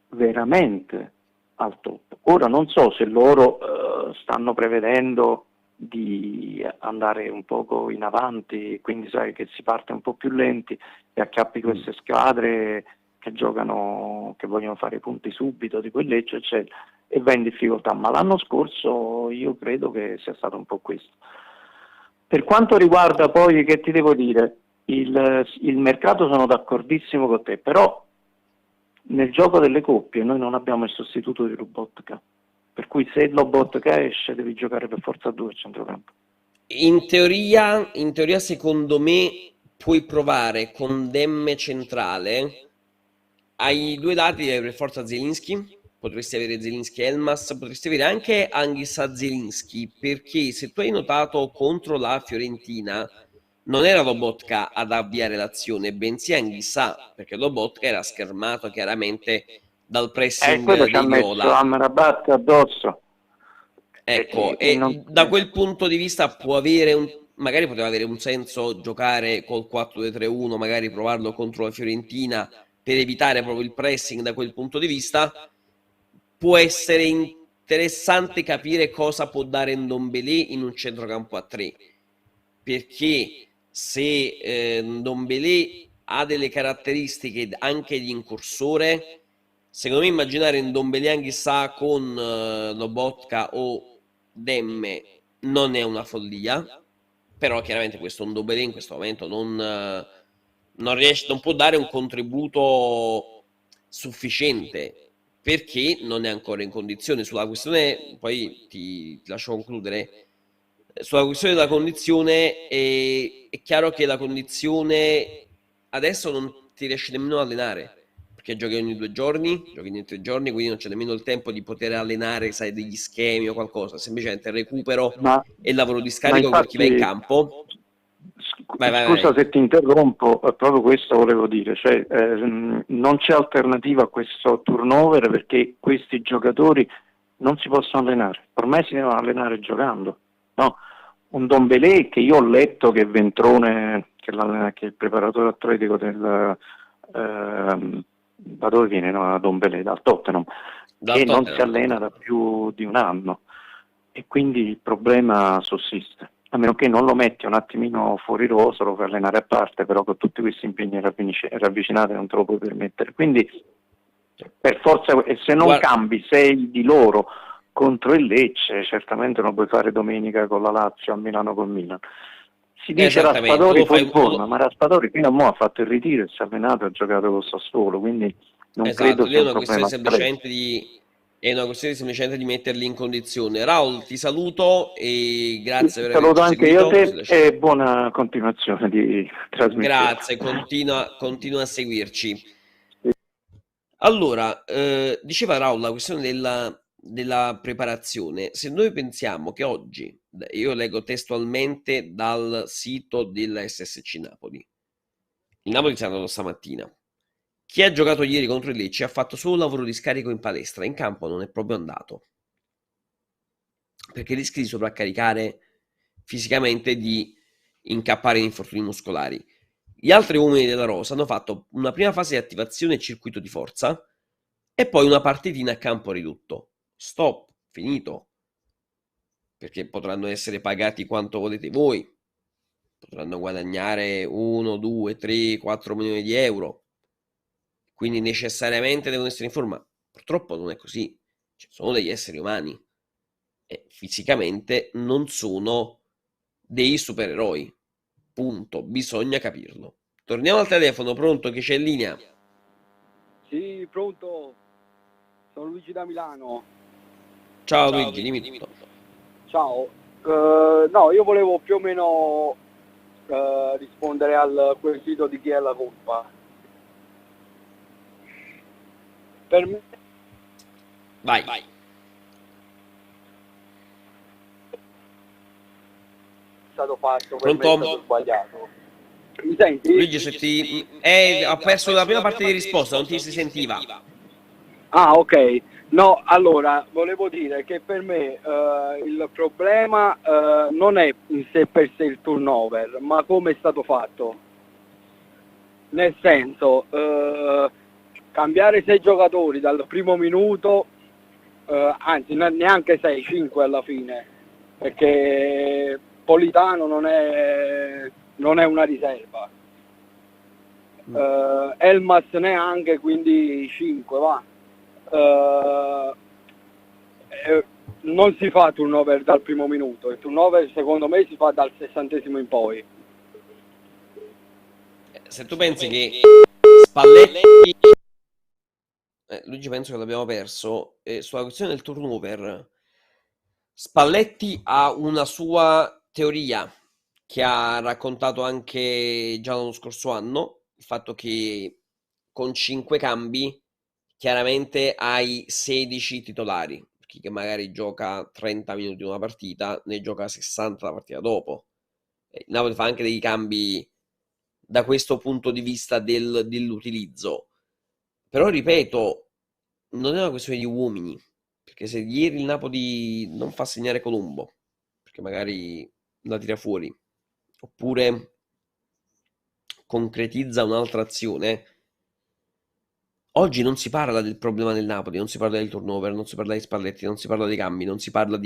veramente al top. Ora non so se loro stanno prevedendo di andare un poco in avanti, quindi sai che si parte un po' più lenti e acchiappi queste squadre che giocano, che vogliono fare punti subito di quel Lecce, eccetera, e va in difficoltà. Ma l'anno scorso io credo che sia stato un po' questo. Per quanto riguarda poi, che ti devo dire, il mercato sono d'accordissimo con te, però nel gioco delle coppie noi non abbiamo il sostituto di Lobotka, per cui se Lobotka esce devi giocare per forza a 2 a centrocampo. In teoria secondo me puoi provare con Demme centrale. Ai due lati per forza Zielinski, potresti avere Zielinski e Elmas, potresti avere anche Anghissà Zielinski, perché se tu hai notato contro la Fiorentina non era Lobotka ad avviare l'azione, bensì Anghissà, perché Lobotka era schermato chiaramente dal pressing Quello ci ha di messo Viola. Amrabat addosso. Ecco, e da quel punto di vista può avere magari poteva avere un senso giocare col 4-2-3-1, magari provarlo contro la Fiorentina per evitare proprio il pressing. Da quel punto di vista può essere interessante capire cosa può dare Ndombele in un centrocampo a 3, perché se Ndombélé ha delle caratteristiche anche di incursore, secondo me immaginare Ndombélé Anguissa con Lobotka o Demme non è una follia, però chiaramente questo Ndombélé in questo momento non può dare un contributo sufficiente perché non è ancora in condizione. Sulla questione, poi ti lascio concludere, sulla questione della condizione è chiaro che la condizione adesso non ti riesci nemmeno a allenare perché giochi ogni 2 giorni, giochi ogni 3 giorni, quindi non c'è nemmeno il tempo di poter allenare, sai, degli schemi o qualcosa, semplicemente recupero e lavoro di scarico per chi va in campo. Scusa se ti interrompo, proprio questo volevo dire, cioè non c'è alternativa a questo turnover perché questi giocatori non si possono allenare, ormai si devono allenare giocando, no? Un Ndombélé che io ho letto che Ventrone, che è il preparatore atletico del da dove viene, no? Ndombélé, dal Tottenham, che non si allena da più di un anno e quindi il problema sussiste. A meno che non lo metti un attimino fuori rosa, lo fai allenare a parte, però con tutti questi impegni ravvicinati non te lo puoi permettere. Quindi per forza, e se non cambi 6 di loro contro il Lecce, certamente non puoi fare domenica con la Lazio, a Milano con Milan. Si dice Raspadori fuori forma, ma Raspadori fino a mo' ha fatto il ritiro e si è allenato e ha giocato con Sassuolo, quindi non credo sia un problema. È una questione semplicemente di metterli in condizione. Raul, ti saluto e grazie per averci seguito. Saluto anche io te e buona continuazione di trasmissione. Grazie, continua a seguirci. Allora, diceva Raul la questione della preparazione. Se noi pensiamo che oggi, io leggo testualmente dal sito della SSC Napoli, il Napoli si è andato stamattina. Chi ha giocato ieri contro il Lecce ha fatto solo lavoro di scarico in palestra, in campo non è proprio andato. Perché rischi di sovraccaricare fisicamente, di incappare in infortuni muscolari. Gli altri uomini della rosa hanno fatto una prima fase di attivazione e circuito di forza e poi una partitina a campo ridotto. Stop, finito. Perché potranno essere pagati quanto volete voi. Potranno guadagnare 1, 2, 3, 4 milioni di euro. Quindi necessariamente devono essere in forma. Purtroppo non è così. Sono degli esseri umani e fisicamente non sono dei supereroi. Punto. Bisogna capirlo. Torniamo al telefono. Pronto? Chi c'è in linea? Sì, pronto. Sono Luigi da Milano. Ciao Luigi, dimmi tutto. Ciao. No, io volevo più o meno rispondere al quesito di chi è la colpa. Per me... Vai. È stato fatto, per me è stato sbagliato. Mi senti? Luigi, se ti... ha perso la prima parte di risposta, non ti si sentiva. Ah, ok. No, allora, volevo dire che per me il problema non è in sé per sé il turnover, ma come è stato fatto. Nel senso... cambiare 6 giocatori dal primo minuto, anzi neanche 6, 5 alla fine, perché Politano non è una riserva, Elmas neanche, quindi 5 va. Non si fa turnover dal primo minuto, il turnover secondo me si fa dal 60° in poi. Se tu pensi che Spalletti... Luigi, penso che l'abbiamo perso. Sulla questione del turnover, Spalletti ha una sua teoria che ha raccontato anche già l'anno scorso anno, il fatto che con 5 cambi chiaramente hai 16 titolari, chi che magari gioca 30 minuti una partita ne gioca 60 la partita dopo. Il Napoli fa anche dei cambi da questo punto di vista dell'utilizzo. Però ripeto, non è una questione di uomini, perché se ieri il Napoli non fa segnare Colombo, perché magari la tira fuori, oppure concretizza un'altra azione, oggi non si parla del problema del Napoli, non si parla del turnover, non si parla di Spalletti, non si parla dei cambi, non si parla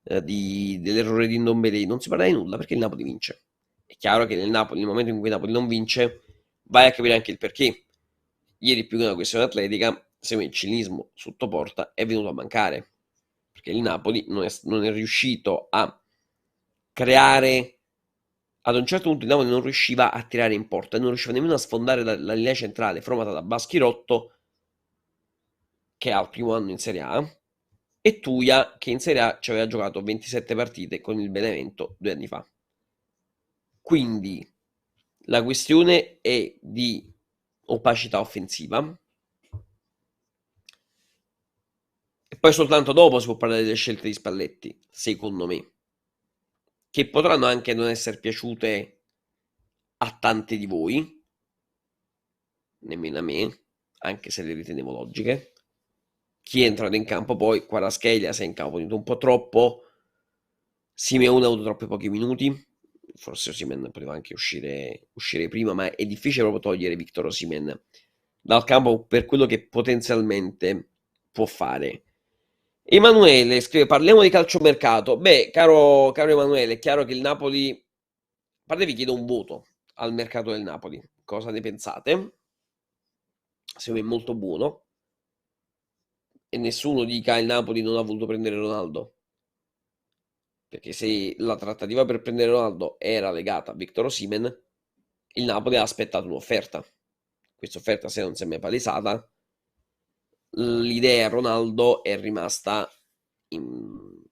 dell'errore di Ndombélé, non si parla di nulla, perché il Napoli vince. È chiaro che nel momento in cui il Napoli non vince, vai a capire anche il perché. Ieri, più che una questione atletica, secondo me il cinismo sotto porta è venuto a mancare, perché il Napoli non è riuscito a creare. Ad un certo punto il Napoli non riusciva a tirare in porta, non riusciva nemmeno a sfondare la linea centrale formata da Baschirotto, che ha il primo anno in Serie A, e Tuia, che in Serie A ci aveva giocato 27 partite con il Benevento 2 anni fa. Quindi la questione è di opacità offensiva, e poi soltanto dopo si può parlare delle scelte di Spalletti, secondo me, che potranno anche non essere piaciute a tanti di voi, nemmeno a me, anche se le ritenevo logiche. Chi è entrato in campo poi, Kvaratskhelia si è in campo un po' troppo, Simeone ha avuto troppi pochi minuti, forse Osimhen poteva anche uscire prima, ma è difficile proprio togliere Victor Osimhen dal campo per quello che potenzialmente può fare. Emanuele scrive: parliamo di calciomercato. Beh, caro Emanuele, è chiaro che il Napoli, a parte vi chiedo un voto al mercato del Napoli, cosa ne pensate? Secondo me è molto buono, e nessuno dica il Napoli non ha voluto prendere Ronaldo, perché se la trattativa per prendere Ronaldo era legata a Victor Osimhen, il Napoli ha aspettato un'offerta. Questa offerta, se non si è mai palesata, l'idea Ronaldo è rimasta in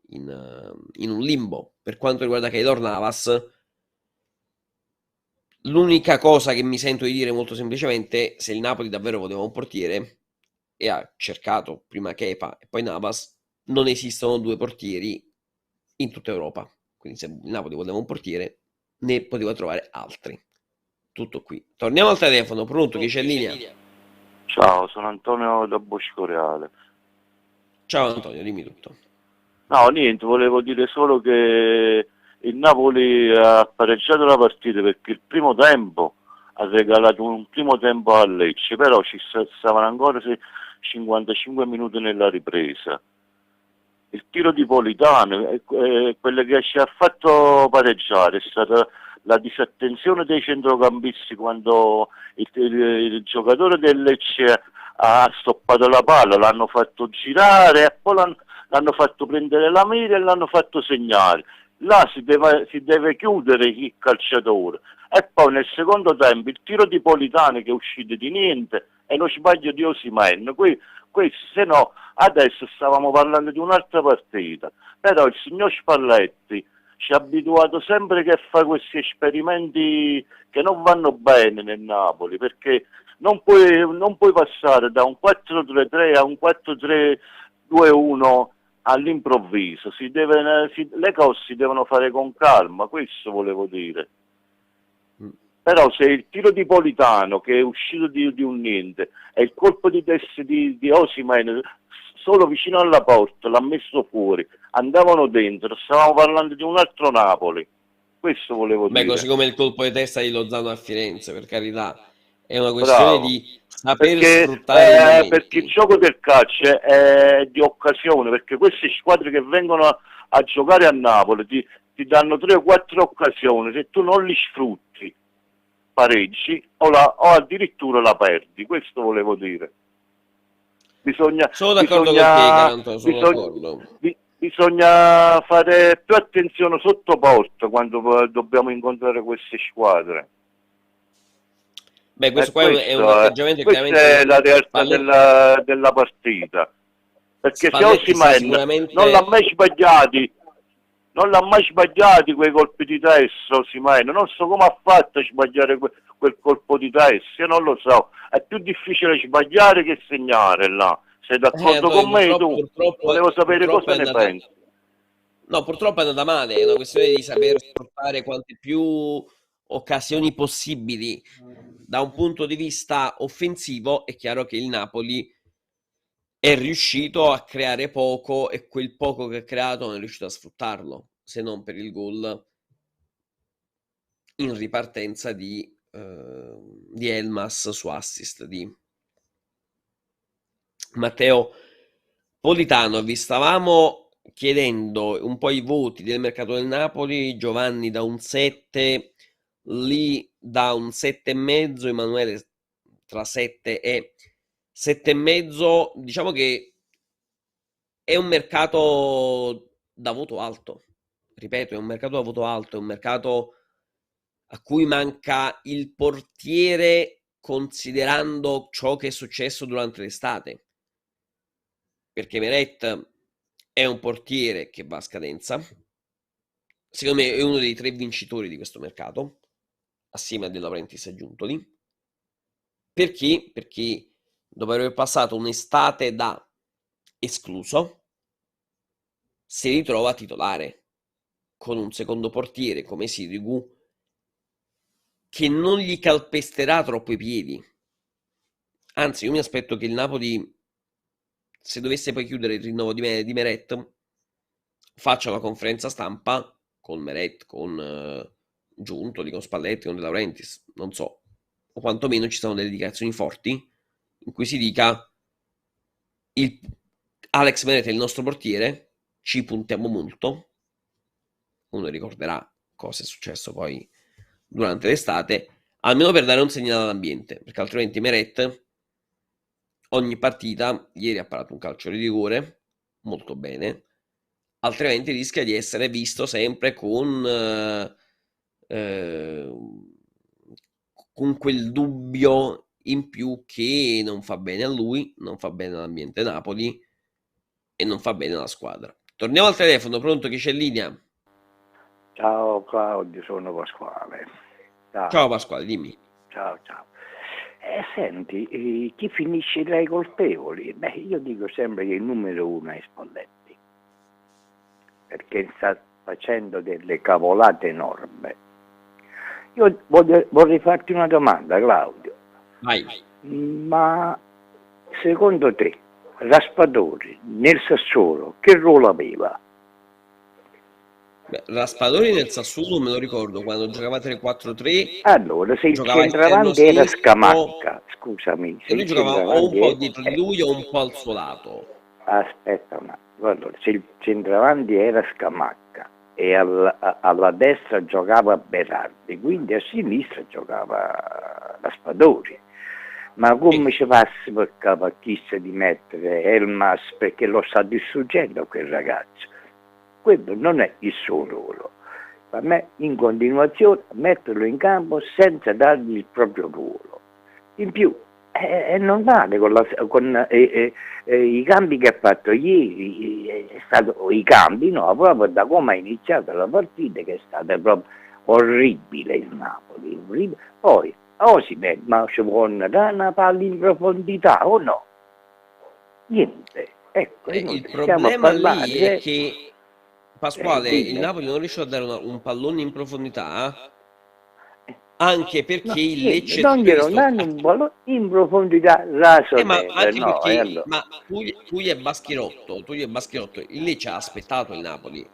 un limbo. Per quanto riguarda Keylor Navas, l'unica cosa che mi sento di dire molto semplicemente, se il Napoli davvero voleva un portiere e ha cercato prima Kepa e poi Navas, non esistono due portieri in tutta Europa. Quindi se il Napoli voleva un portiere, ne poteva trovare altri. Tutto qui. Torniamo al telefono. Pronto? Chi c'è in linea? Ciao, sono Antonio da Bosco Reale. Ciao Antonio, dimmi tutto. No, niente, volevo dire solo che il Napoli ha pareggiato la partita perché il primo tempo ha regalato un primo tempo a Lecce, però ci stavano ancora 55 minuti nella ripresa. Il tiro di Politano, quello che ci ha fatto pareggiare è stata la disattenzione dei centrocampisti quando il giocatore del Lecce ha stoppato la palla, l'hanno fatto girare e poi l'hanno fatto prendere la mira e l'hanno fatto segnare. Là si deve chiudere il calciatore. E poi nel secondo tempo il tiro di Politano che è uscito di niente e lo sbaglio di Osimhen. Questo, se no, adesso stavamo parlando di un'altra partita. Però il signor Spalletti ci ha abituato sempre che fa questi esperimenti che non vanno bene nel Napoli, perché non puoi passare da un 4-3-3 a un 4-3-2-1 all'improvviso. Le cose si devono fare con calma, questo volevo dire. Però se il tiro di Politano, che è uscito di un niente, e il colpo di testa di Osimhen solo vicino alla porta, l'ha messo fuori, andavano dentro, stavamo parlando di un altro Napoli. Questo volevo dire. Così come il colpo di testa di Lozano a Firenze, per carità. È una questione di saper sfruttare i momenti. Perché il gioco del calcio è di occasione, perché queste squadre che vengono a giocare a Napoli ti danno 3 o 4 occasioni, se tu non li sfrutti pareggi o addirittura la perdi. Questo volevo dire. Sono d'accordo con te, Caranto, sono d'accordo. Bisogna fare più attenzione sotto porta quando dobbiamo incontrare queste squadre. Questo qua è un atteggiamento questa è la realtà della partita. Perché se Osimhen non l'ha mai sbagliati quei colpi di testa, Osimhen, non so come ha fatto a sbagliare quel colpo di testa, non lo so, è più difficile sbagliare che segnare là. Sei d'accordo con me tu? Volevo sapere cosa ne pensi. No, purtroppo è andata male, è una questione di saper sfruttare quante più occasioni possibili. Da un punto di vista offensivo è chiaro che il Napoli è riuscito a creare poco e quel poco che ha creato non è riuscito a sfruttarlo, se non per il gol in ripartenza di Elmas su assist di Matteo Politano. Vi stavamo chiedendo un po' i voti del mercato del Napoli, Giovanni da un 7, Lì da un 7,5, Emanuele tra 7 e 7,5. Diciamo che è un mercato da voto alto, ripeto, è un mercato da voto alto, è un mercato a cui manca il portiere considerando ciò che è successo durante l'estate, perché Meret è un portiere che va a scadenza, secondo me è uno dei 3 vincitori di questo mercato, assieme a De Laurentiis e Giuntoli. Perché? Perché dopo aver passato un'estate da escluso, si ritrova titolare con un secondo portiere come Sirigu che non gli calpesterà troppo i piedi. Anzi, io mi aspetto che il Napoli, se dovesse poi chiudere il rinnovo di Meret, faccia una conferenza stampa con Meret, con Giuntoli, con Spalletti, con De Laurentiis, non so, o quantomeno ci sono delle dichiarazioni forti in cui si dica Alex Meret è il nostro portiere, ci puntiamo molto. Uno ricorderà cosa è successo poi durante l'estate, almeno per dare un segnale all'ambiente, perché altrimenti Meret ogni partita, ieri ha parato un calcio di rigore molto bene, altrimenti rischia di essere visto sempre con quel dubbio in più che non fa bene a lui, non fa bene all'ambiente Napoli e non fa bene alla squadra. Torniamo al telefono, pronto, chi c'è in linea? Ciao Claudio, sono Pasquale. Ciao Pasquale, dimmi. Ciao. Senti, chi finisce tra i colpevoli? Beh, io dico sempre che il numero 1 è Spalletti, perché sta facendo delle cavolate enormi. Io vorrei farti una domanda, Claudio. Vai. Ma secondo te Raspadori nel Sassuolo che ruolo aveva? Beh, Raspadori nel Sassuolo me lo ricordo quando giocava 3-4-3. Allora, se il centravanti era Scamacca, scusami, se lui giocava o un po' dietro di lui o un po' al suo lato. Aspetta un attimo, allora, se il centravanti era Scamacca e alla destra giocava Berardi, quindi a sinistra giocava Raspadori. Ma come ci passi per capacchissa di mettere Elmas, perché lo sta distruggendo quel ragazzo? Quello non è il suo ruolo. Per me, in continuazione, metterlo in campo senza dargli il proprio ruolo. In più, è normale con i cambi che ha fatto ieri, è stato i cambi, no, proprio da come è iniziata la partita, che è stata proprio orribile il Napoli. Orribile. Poi, Osimhen, ma ci può dare una palla in profondità o no? Niente. Ecco, il problema lì è che Pasquale, il Napoli non riesce a dare un pallone in profondità, anche perché il Lecce non glielo danno un pallone in profondità raso ma anche perché ma tu è Baschirotto, il Lecce ha aspettato il Napoli.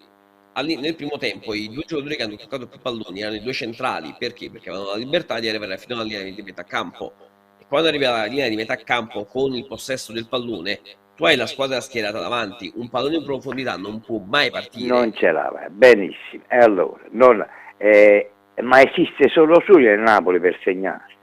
Nel primo tempo i due giocatori che hanno toccato più palloni erano i due centrali, perché? Perché avevano la libertà di arrivare fino alla linea di metà campo, e quando arrivi alla linea di metà campo con il possesso del pallone tu hai la squadra schierata davanti, un pallone in profondità non può mai partire. Non ce l'aveva, benissimo. E allora, ma esiste solo il Napoli per segnare?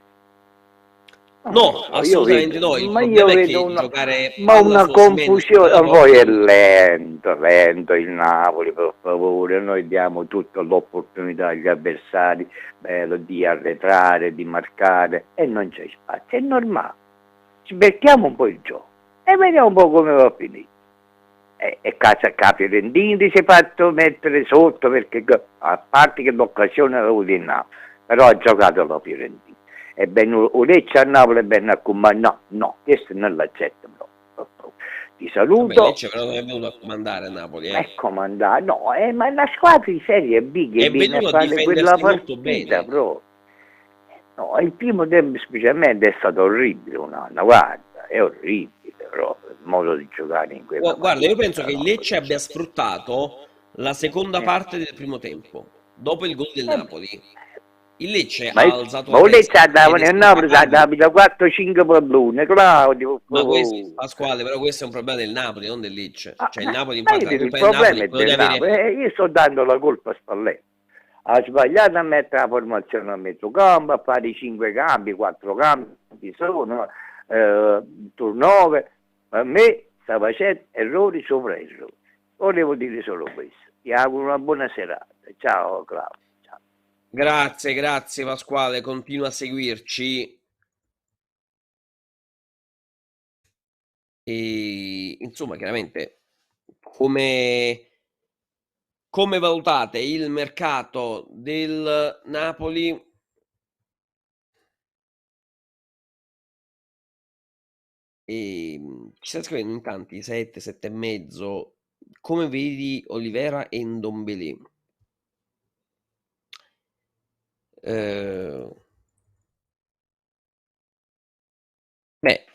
No, assolutamente no. Il problema è che giocare una confusione, poi è lento il Napoli, per favore, noi diamo tutta l'opportunità agli avversari di arretrare, di marcare, e non c'è spazio, è normale. Ci becchiamo un po' il gioco e vediamo un po' come va a finire. E casa a Fiorentini si è fatto mettere sotto, perché a parte che l'occasione l'ha avuta in Napoli, però ha giocato la Fiorentina. E ben o Lecce a Napoli e ben a comandare. No, questo non l'accetto. Ti saluto. Vabbè, Lecce però non è venuto a comandare a Napoli. Comandare, no, ma la squadra di Serie B che viene a fare quella partita, bro. No, il primo tempo specialmente è stato orribile un anno, guarda, è orribile proprio il modo di giocare in quella guarda, io penso che il Lecce abbia sfruttato la seconda parte del primo tempo, dopo il gol del Napoli. Il Lecce Ma, ha alzato ma la un Lecce testa andava ed è nel Napoli, simpatico. andava 4-5 pallone, Claudio. Ma questo, Pasquale, però questo è un problema del Napoli, non del Lecce. Ah, Cioè il Napoli, ma io infatti, la dico, il colpa del Napoli problema è è quello di del avere... Napoli. Io sto dando la colpa a Spalletti. Ha sbagliato a mettere la formazione a mezzo campo, a fare i 5 cambi, 4 cambi sono, turnover. A me sta facendo errori sopra errori. Volevo dire solo questo. Ti auguro una buona serata. Ciao Claudio. Ciao. Grazie Pasquale, continua a seguirci. E insomma, chiaramente, come valutate il mercato del Napoli? Ci sta scrivendo in tanti, 7, 7 e mezzo. Come vedi Olivera e Ndombele?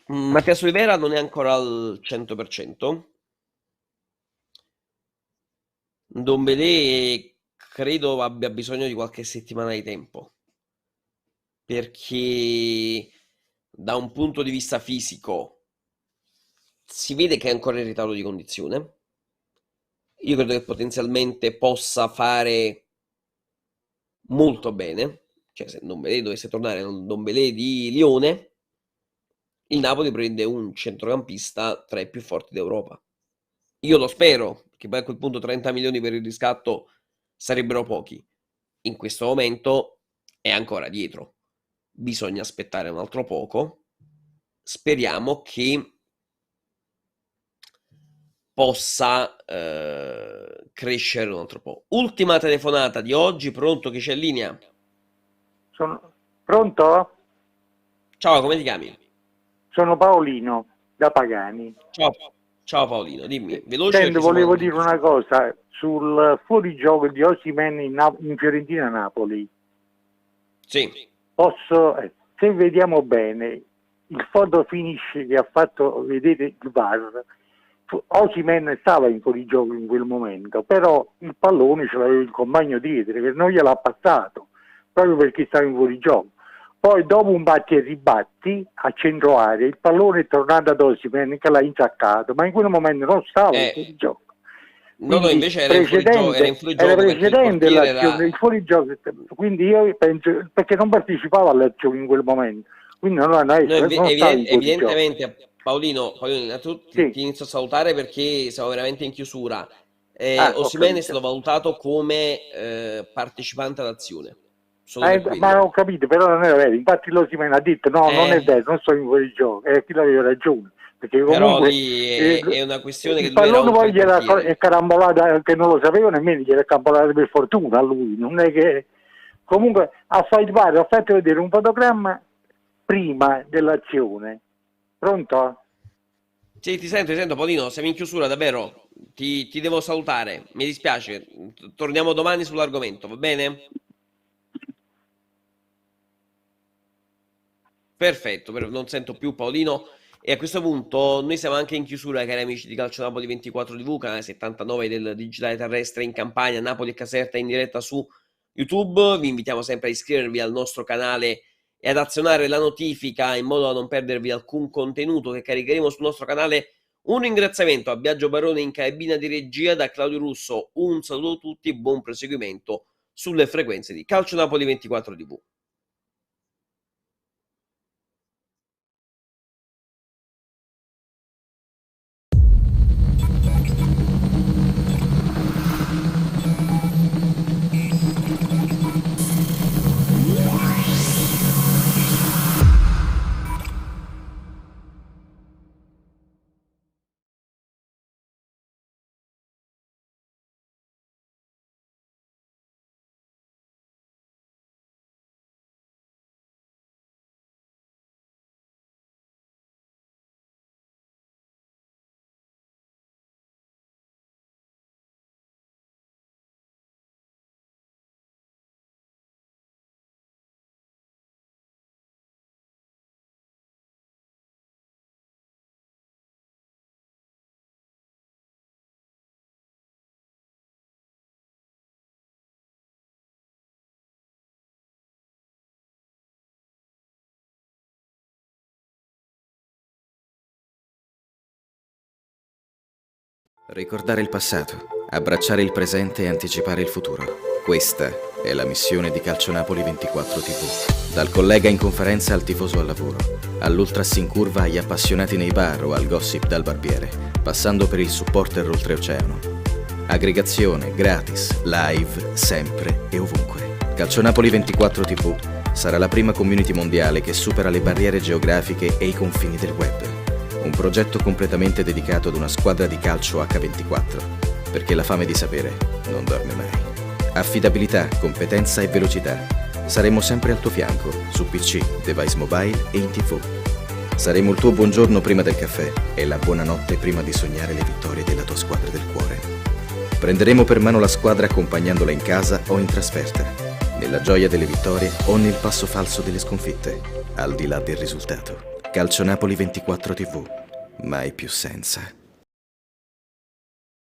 Mattias Olivera non è ancora al 100%. Ndombele credo abbia bisogno di qualche settimana di tempo, perché da un punto di vista fisico si vede che è ancora in ritardo di condizione. Io credo che potenzialmente possa fare molto bene, cioè se Ndombele dovesse tornare al Ndombele di Lione, il Napoli prende un centrocampista tra i più forti d'Europa. Io lo spero, perché poi a quel punto 30 milioni per il riscatto sarebbero pochi. In questo momento è ancora dietro. Bisogna aspettare un altro poco. Speriamo che possa crescere un altro po'. Ultima telefonata di oggi, pronto? Chi c'è in linea? Pronto? Ciao, come ti chiami? Sono Paolino da Pagani. Ciao Paolino, dimmi, veloce Senti, perché siamo volevo andati in dire una chiusura. cosa sul fuorigioco di Osimhen in Fiorentina-Napoli. Sì, Se vediamo bene il photo finish che ha fatto vedere il VAR, Osimhen stava in fuorigioco in quel momento, però il pallone ce l'aveva il compagno dietro che non gliel'ha passato proprio perché stava in fuorigioco. Poi dopo un batti e ribatti a centro area il pallone è tornato ad Osimhen che l'ha insaccato, ma in quel momento non stava in fuorigioco. no, Quindi invece era in era fuorigioco perché il precedente portiere l'azione, era... il fuorigioco, quindi io penso perché non partecipava all'azione in quel momento, quindi non stava in fuorigioco. Evidentemente, Paolino, innanzitutto Sì. ti inizio a salutare perché siamo veramente in chiusura. Ho Osimhen è capito. stato valutato come partecipante all'azione, solo per Ma ho quello. capito, però non era vero. Infatti l'Osimhen ha detto no, non è vero, non sto in fuorigioco, e chi aveva ragione, perché Però comunque lì è una questione che il lui era pallone oltre poi il gli era portiere. carambolato, che non lo sapeva nemmeno, gli era carambolato per fortuna a lui, non è che... Comunque ha fatto vedere un fotogramma prima dell'azione. Pronto? Sì, ti sento, Paolino, siamo in chiusura, davvero. Ti devo salutare, mi dispiace. Torniamo domani sull'argomento, va bene? Perfetto, non sento più Paolino. E a questo punto noi siamo anche in chiusura, cari amici di Calcio Napoli 24 TV, canale 79 del Digitale Terrestre in Campania, Napoli e Caserta in diretta su YouTube. Vi invitiamo sempre a iscrivervi al nostro canale e ad azionare la notifica in modo da non perdervi alcun contenuto che caricheremo sul nostro canale. Un ringraziamento a Biagio Barone in cabina di regia, da Claudio Russo un saluto a tutti e buon proseguimento sulle frequenze di Calcio Napoli 24 TV. Ricordare il passato, abbracciare il presente e anticipare il futuro. Questa è la missione di Calcio Napoli 24 TV. Dal collega in conferenza al tifoso al lavoro, all'ultras in curva agli appassionati nei bar o al gossip dal barbiere, passando per il supporter oltreoceano. Aggregazione, gratis, live, sempre e ovunque. Calcio Napoli 24 TV sarà la prima community mondiale che supera le barriere geografiche e i confini del web. Un progetto completamente dedicato ad una squadra di calcio H24, perché la fame di sapere non dorme mai. Affidabilità, competenza e velocità. Saremo sempre al tuo fianco, su PC, device mobile e in TV. Saremo il tuo buongiorno prima del caffè e la buonanotte prima di sognare le vittorie della tua squadra del cuore. Prenderemo per mano la squadra accompagnandola in casa o in trasferta, nella gioia delle vittorie o nel passo falso delle sconfitte, al di là del risultato. Calcio Napoli 24 TV, mai più senza.